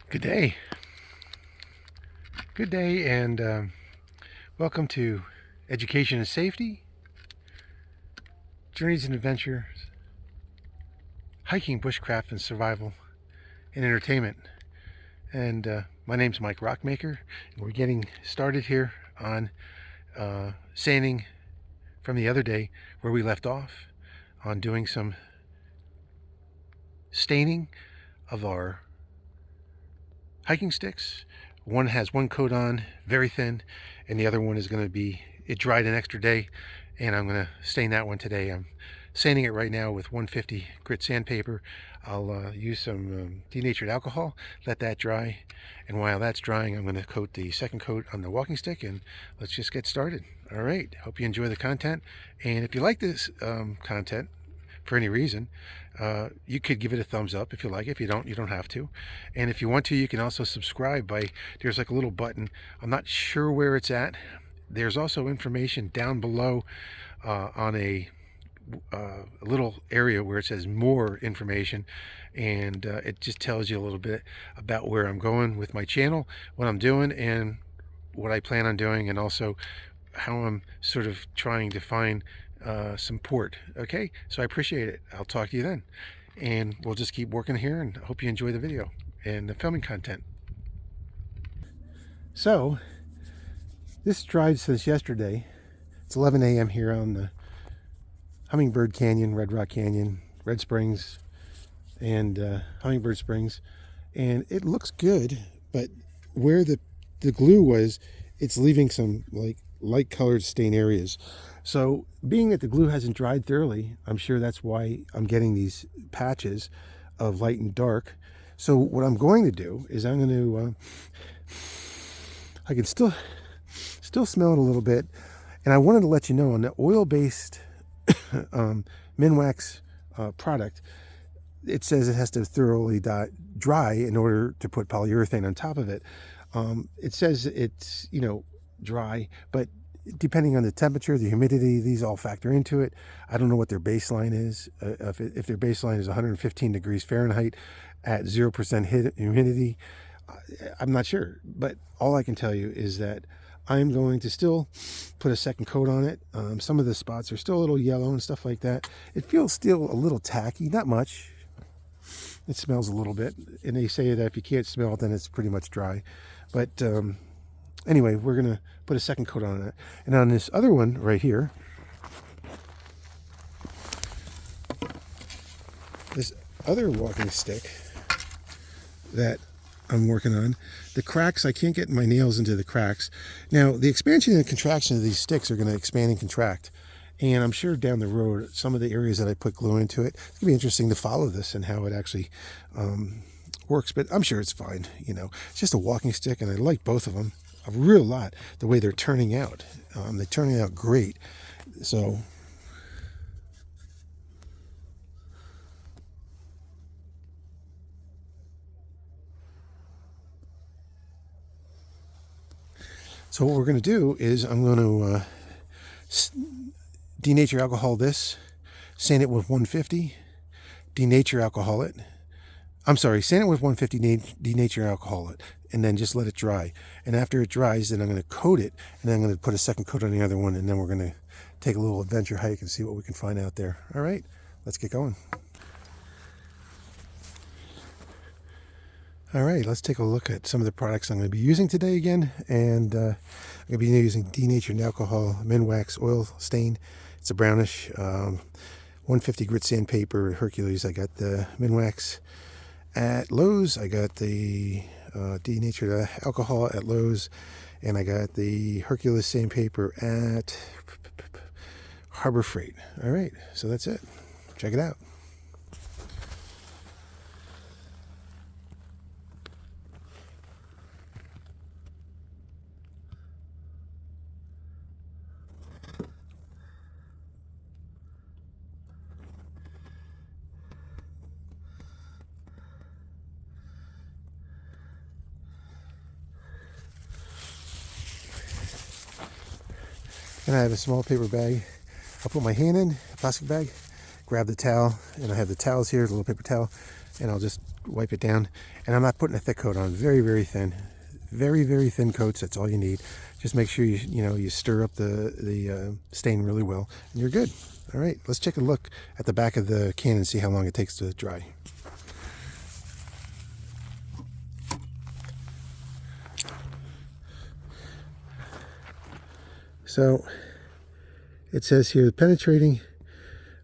Good day. Good day, and welcome to Education and Safety, Journeys and Adventures, Hiking, Bushcraft, and Survival, and Entertainment. And my name's Mike Rockmaker, and we're getting started here on sanding from the other day where we left off on doing some staining of our hiking sticks. One has one coat on, very thin, and the other one is going to be, it dried an extra day, and I'm going to stain that one today. I'm sanding it right now with 150 grit sandpaper. I'll use some denatured alcohol, let that dry, and while that's drying, I'm going to coat the second coat on the walking stick, and let's just get started. All right, hope you enjoy the content, and if you like this content, for any reason, you could give it a thumbs up if you like. If you don't, you don't have to. And if you want to, you can also subscribe by, there's like a little button. I'm not sure where it's at. There's also information down below on a little area where it says more information, and it just tells you a little bit about where I'm going with my channel, what I'm doing, and what I plan on doing, and also how I'm sort of trying to find some port. Okay, so I appreciate it. I'll talk to you then, and we'll just keep working here, and hope you enjoy the video and the filming content. So this dried since yesterday. It's 11 a.m. here on the Hummingbird Canyon, Red Rock Canyon, Red Springs, and Hummingbird Springs, and it looks good, but where the glue was, it's leaving some like light colored stain areas. So being that the glue hasn't dried thoroughly, I'm sure that's why I'm getting these patches of light and dark. So what I'm going to do is I'm going to, I can still smell it a little bit. And I wanted to let you know on the oil-based Minwax product, it says it has to thoroughly dry in order to put polyurethane on top of it. It says it's, dry, but depending on the temperature, the humidity, these all factor into it. I don't know what their baseline is. If their baseline is 115 degrees Fahrenheit at 0% humidity, I'm not sure. But all I can tell you is that I'm going to still put a second coat on it. Some of the spots are still a little yellow and stuff like that. It feels still a little tacky, not much. It smells a little bit. And they say that if you can't smell it, then it's pretty much dry. But anyway, we're going to put a second coat on it. And on this other one right here, this other walking stick that I'm working on, the cracks, I can't get my nails into the cracks. Now, the expansion and contraction of these sticks are going to expand and contract. And I'm sure down the road, some of the areas that I put glue into it, it's going to be interesting to follow this and how it actually works. But I'm sure it's fine. It's just a walking stick, and I like both of them a real lot, the way they're turning out. They're turning out great. So what we're going to do is I'm going to denature alcohol this, sand it with 150, denature alcohol it. I'm sorry, sand it with 150, denature alcohol it, and then just let it dry. And after it dries, then I'm going to coat it, and then I'm going to put a second coat on the other one, and then we're going to take a little adventure hike and see what we can find out there. All right, let's get going. All right, let's take a look at some of the products I'm going to be using today again. And I'm going to be using denatured alcohol Minwax oil stain. It's a brownish 150 grit sandpaper Hercules. I got the Minwax at Lowe's. I got the denatured alcohol at Lowe's. And I got the Hercules sandpaper at Harbor Freight. All right, so that's it. Check it out. And I have a small paper bag. I'll put my hand in, a plastic bag, grab the towel, and I have the towels here, the little paper towel. and I'll just wipe it down. And I'm not putting a thick coat on, very, very thin. Very, very thin coats, that's all you need. Just make sure you stir up the stain really well, and you're good. All right, let's take a look at the back of the can and see how long it takes to dry. So it says here, penetrating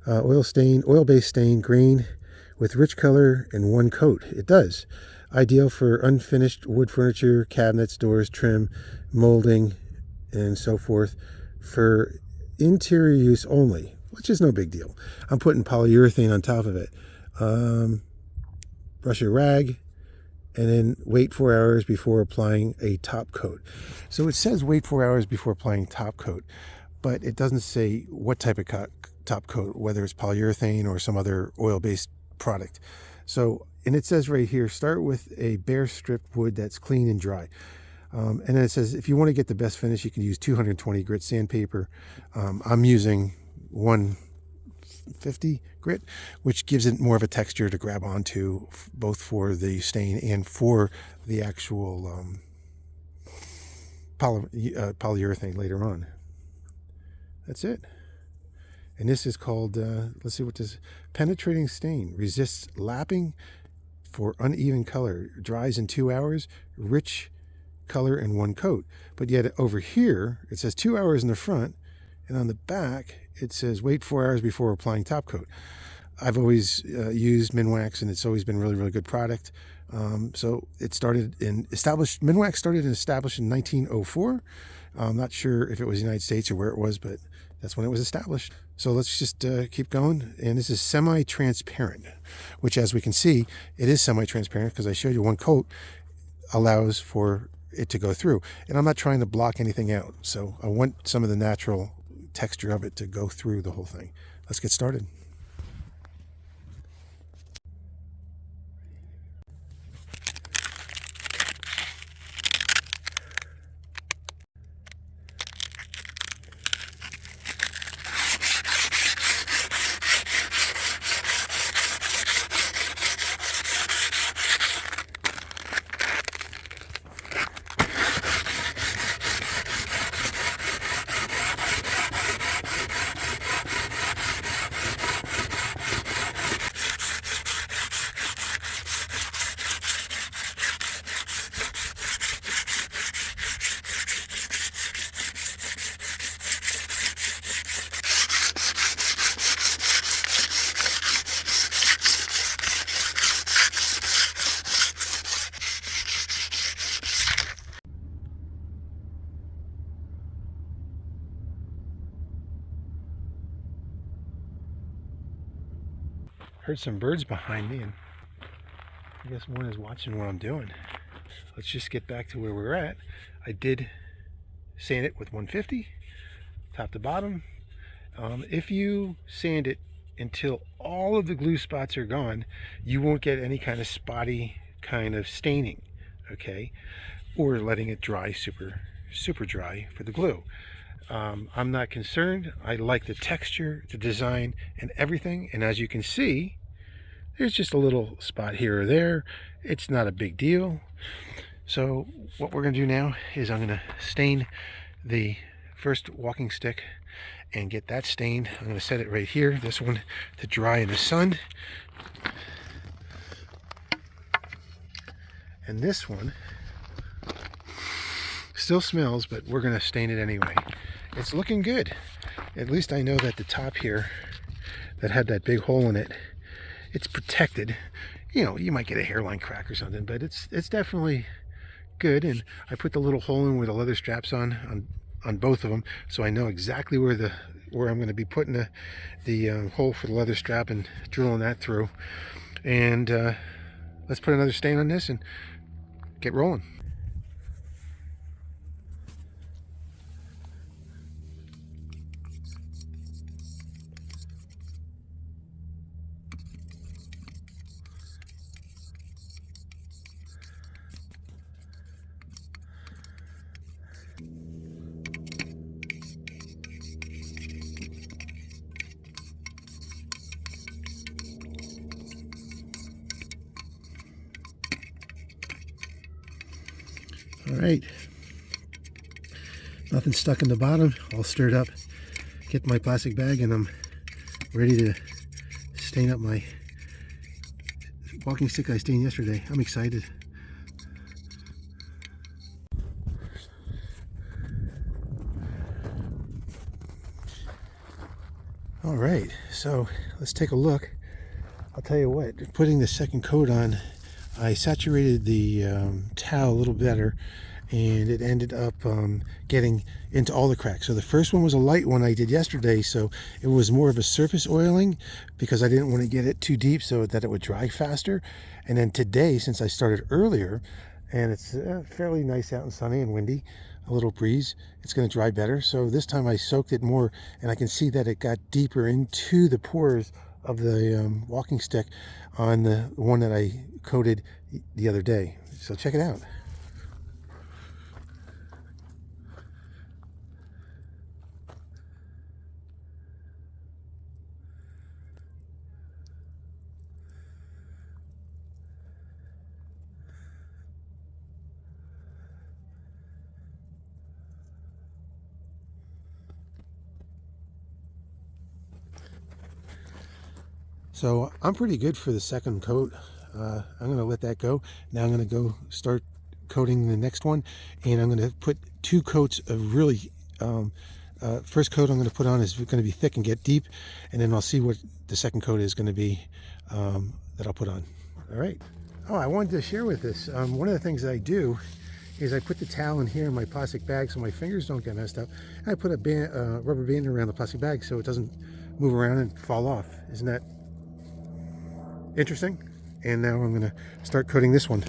oil-based stain, grain with rich color and one coat. It does. Ideal for unfinished wood furniture, cabinets, doors, trim, molding, and so forth. For interior use only, which is no big deal. I'm putting polyurethane on top of it. Brush a rag, and then wait 4 hours before applying a top coat. So it says wait 4 hours before applying top coat, but it doesn't say what type of top coat, whether it's polyurethane or some other oil-based product. So, and it says right here, start with a bare stripped wood that's clean and dry. And then it says, if you want to get the best finish, you can use 220 grit sandpaper. I'm using 150 grit, which gives it more of a texture to grab onto, both for the stain and for the actual polyurethane later on. That's it. And this is called, let's see what this, penetrating stain, resists lapping for uneven color, dries in 2 hours, rich color in one coat. But yet over here, it says 2 hours in the front, and on the back, it says wait 4 hours before applying top coat. I've always used Minwax, and it's always been really, really good product. So it started in Minwax started and established in 1904. I'm not sure if it was the United States or where it was, but that's when it was established. So let's just keep going. And this is semi-transparent, which, as we can see, it is semi-transparent because I showed you one coat allows for it to go through. And I'm not trying to block anything out. So I want some of the natural texture of it to go through the whole thing. Let's get started. Heard some birds behind me, and I guess one is watching what I'm doing. Let's just get back to where we're at. I did sand it with 150, top to bottom. If you sand it until all of the glue spots are gone, you won't get any kind of spotty kind of staining, okay? Or letting it dry super dry for the glue. I'm not concerned. I like the texture, the design, and everything. And as you can see, there's just a little spot here or there. It's not a big deal. So what we're going to do now is I'm going to stain the first walking stick and get that stained. I'm going to set it right here, this one, to dry in the sun. And this one still smells, but we're going to stain it anyway. It's looking good. At least I know that the top here that had that big hole in it, it's protected. You know, you might get a hairline crack or something, but it's definitely good. And I put the little hole in where the leather straps on both of them, so I know exactly where I'm going to be putting the hole for the leather strap and drilling that through. And let's put another stain on this and get rolling. All right, nothing stuck in the bottom, all stirred up. Get my plastic bag and I'm ready to stain up my walking stick I stained yesterday. I'm excited. All right, so let's take a look. I'll tell you what, putting the second coat on, I saturated the towel a little better, and it ended up getting into all the cracks. So the first one was a light one I did yesterday, so it was more of a surface oiling because I didn't want to get it too deep so that it would dry faster. And then today, since I started earlier, and it's fairly nice out and sunny and windy, a little breeze, it's going to dry better. So this time I soaked it more, and I can see that it got deeper into the pores of the walking stick on the one that I coated the other day. So check it out. So I'm pretty good for the second coat. I'm going to let that go. Now I'm going to go start coating the next one, and I'm going to put 2 coats of really first coat I'm going to put on is going to be thick and get deep, and then I'll see what the second coat is going to be that I'll put on. All right. Oh, I wanted to share with this. One of the things that I do is I put the towel in here in my plastic bag so my fingers don't get messed up. And I put a rubber band around the plastic bag so it doesn't move around and fall off. Isn't that interesting? And now I'm going to start coating this one.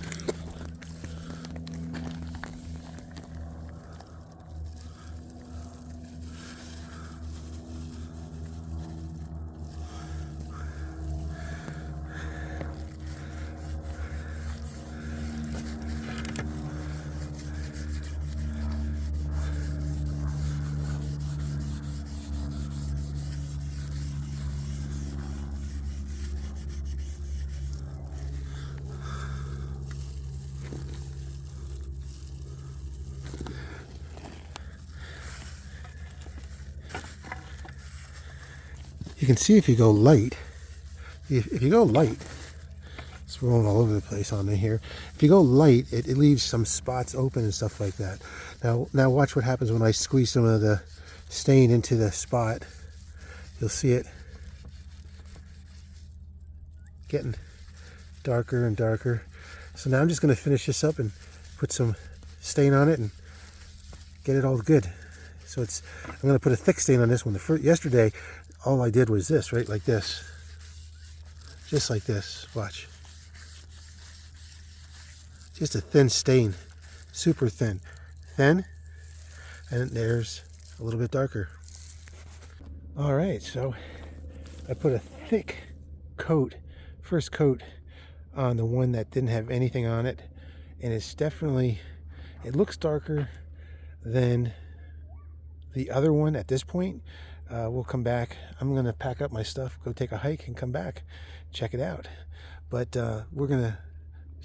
You can see if you go light, if you go light, it's rolling all over the place on me here. If you go light, it leaves some spots open and stuff like that. Now watch what happens when I squeeze some of the stain into the spot. You'll see it getting darker and darker. So now I'm just going to finish this up and put some stain on it and get it all good. So I'm going to put a thick stain on this one. Yesterday, all I did was this, right, like this. Just like this, watch. Just a thin stain, super thin. Thin, and there's a little bit darker. All right, so I put a thick coat, first coat, on the one that didn't have anything on it. And it's definitely, it looks darker than the other one at this point. We'll come back. I'm going to pack up my stuff, go take a hike, and come back, check it out. But I'll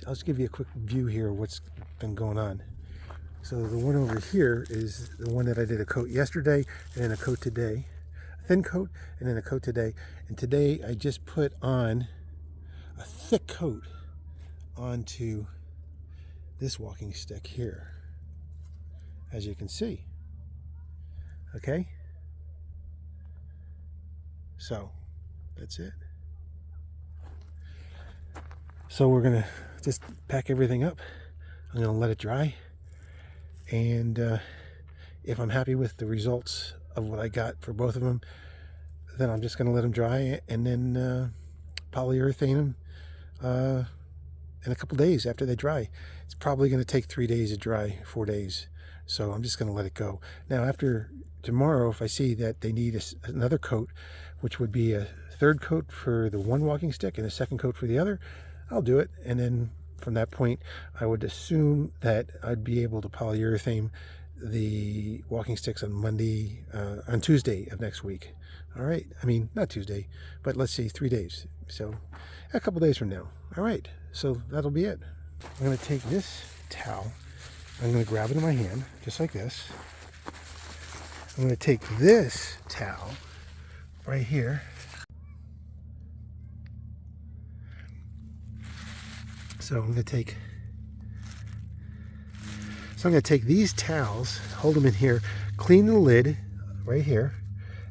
just give you a quick view here of what's been going on. So the one over here is the one that I did a coat yesterday and then a coat today. A thin coat and then a coat today. And today I just put on a thick coat onto this walking stick here, as you can see. Okay? So that's it. So we're gonna just pack everything up. I'm gonna let it dry, and if I'm happy with the results of what I got for both of them, then I'm just gonna let them dry and then polyurethane them in a couple days after they dry. It's probably going to take 3 days to dry, 4 days. So I'm just going to let it go. Now after tomorrow, if I see that they need another coat, which would be a third coat for the one walking stick and a second coat for the other, I'll do it. And then from that point, I would assume that I'd be able to polyurethane the walking sticks on Tuesday of next week. All right. I mean, not Tuesday, but let's see, 3 days. So a couple days from now. All right. So that'll be it. I'm going to take this towel I'm going to grab it in my hand, just like this. I'm going to take this towel right here. So I'm going to take these towels, hold them in here, clean the lid right here,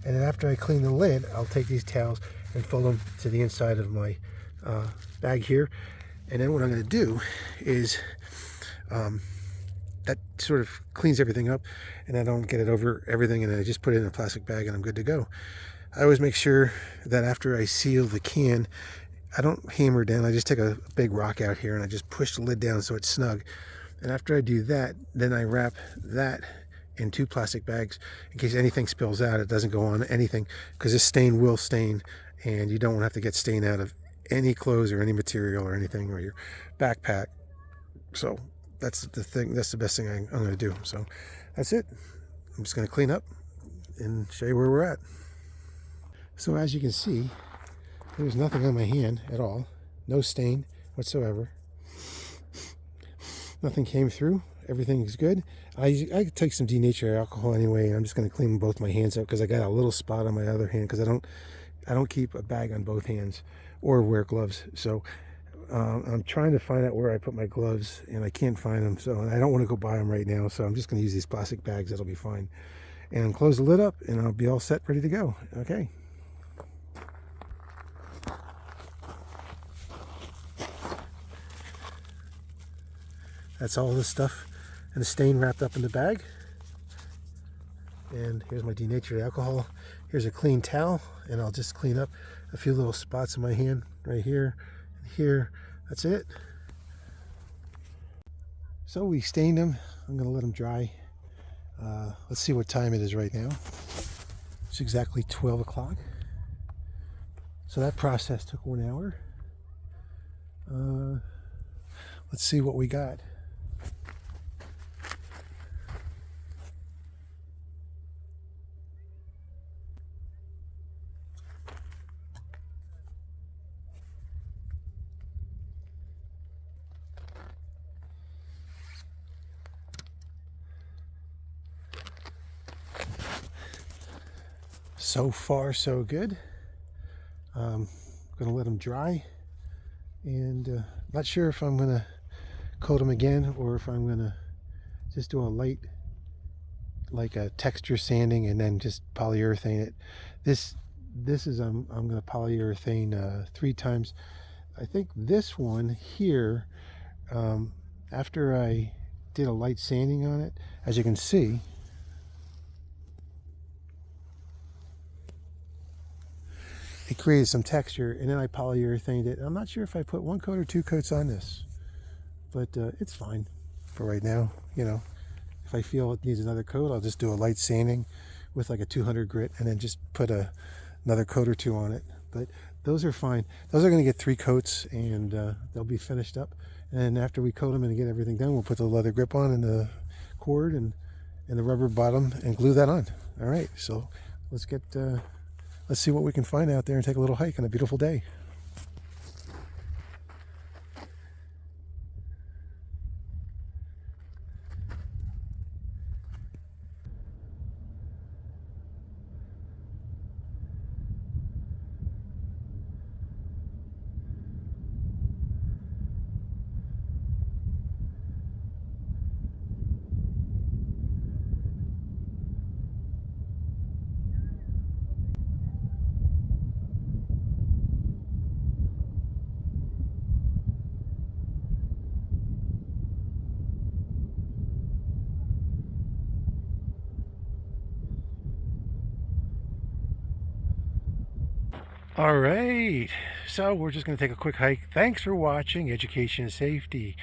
and then after I clean the lid, I'll take these towels and fold them to the inside of my bag here. And then what I'm going to do is that sort of cleans everything up, and I don't get it over everything, and then I just put it in a plastic bag and I'm good to go. I always make sure that after I seal the can, I don't hammer down. I just take a big rock out here and I just push the lid down so it's snug. And after I do that, then I wrap that in 2 plastic bags in case anything spills out. It doesn't go on anything, because this stain will stain, and you don't want to have to get stain out of any clothes or any material or anything, or your backpack. So that's the thing. That's the best thing I'm going to do. So that's it. I'm just going to clean up and show you where we're at. So as you can see, there's nothing on my hand at all. No stain whatsoever. Nothing came through. Everything's good. I take some denatured alcohol anyway, and I'm just going to clean both my hands up because I got a little spot on my other hand, because I don't keep a bag on both hands or wear gloves. So I'm trying to find out where I put my gloves, and I can't find them. So I don't want to go buy them right now. So I'm just going to use these plastic bags. That'll be fine. And close the lid up, and I'll be all set, ready to go. Okay. That's all this stuff and the stain wrapped up in the bag. And here's my denatured alcohol. Here's a clean towel, and I'll just clean up a few little spots in my hand right here and here. That's it. So we stained them. I'm going to let them dry. Let's see what time it is right now. It's exactly 12 o'clock. So that process took 1 hour. Let's see what we got. So far, so good. I'm gonna let them dry, and not sure if I'm gonna coat them again or if I'm gonna just do a light, like a texture sanding, and then just polyurethane it. This is I'm gonna polyurethane 3 times. I think this one here, after I did a light sanding on it, as you can see, it created some texture, and then I polyurethaned it. I'm not sure if I put 1 coat or 2 coats on this, but it's fine for right now. You know, if I feel it needs another coat, I'll just do a light sanding with like a 200 grit, and then just put another coat or 2 on it. But those are fine. Those are going to get 3 coats, and they'll be finished up. And after we coat them and get everything done, we'll put the leather grip on and the cord and the rubber bottom and glue that on. All right, so let's get. Let's see what we can find out there and take a little hike on a beautiful day. All right, so we're just going to take a quick hike. Thanks for watching Education and Safety,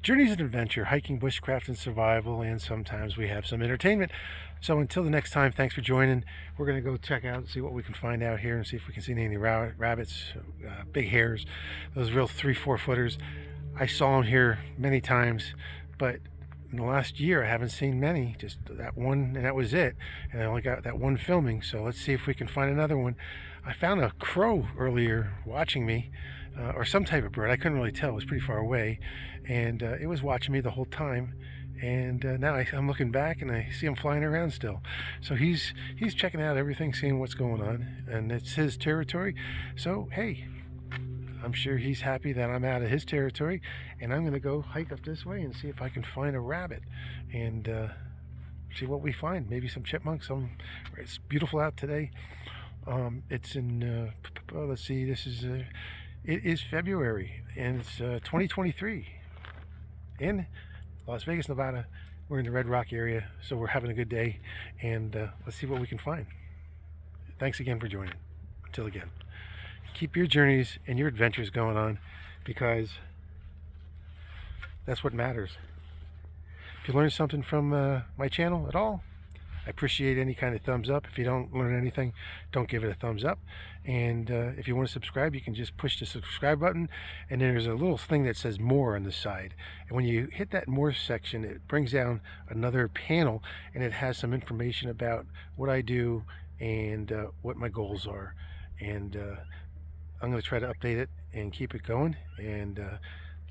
Journeys and Adventure, Hiking, Bushcraft, and Survival, and sometimes we have some entertainment. So until the next time, thanks for joining. We're going to go check out and see what we can find out here and see if we can see any rabbits, big hares, those real 3-4 footers. I saw them here many times, but in the last year I haven't seen many, just that one, and that was it. And I only got that one filming, so let's see if we can find another one. I found a crow earlier watching me, or some type of bird. I couldn't really tell. It was pretty far away, and it was watching me the whole time. And now I'm looking back and I see him flying around still. So he's checking out everything, seeing what's going on, and it's his territory. So hey, I'm sure he's happy that I'm out of his territory, and I'm going to go hike up this way and see if I can find a rabbit and see what we find. Maybe some chipmunks. It's beautiful out today. It's in, let's see, it is February, and it's 2023 in Las Vegas, Nevada. We're in the Red Rock area, so we're having a good day, and let's see what we can find. Thanks again for joining. Until again, keep your journeys and your adventures going on, because that's what matters. If you learned something from my channel at all, I appreciate any kind of thumbs up. If you don't learn anything, don't give it a thumbs up. And if you want to subscribe, you can just push the subscribe button, and then there's a little thing that says more on the side. And when you hit that more section, it brings down another panel, and it has some information about what I do and what my goals are. And I'm going to try to update it and keep it going, and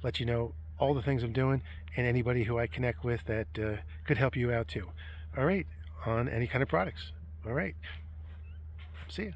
let you know all the things I'm doing, and anybody who I connect with that could help you out too. All right, on any kind of products. All right, see ya.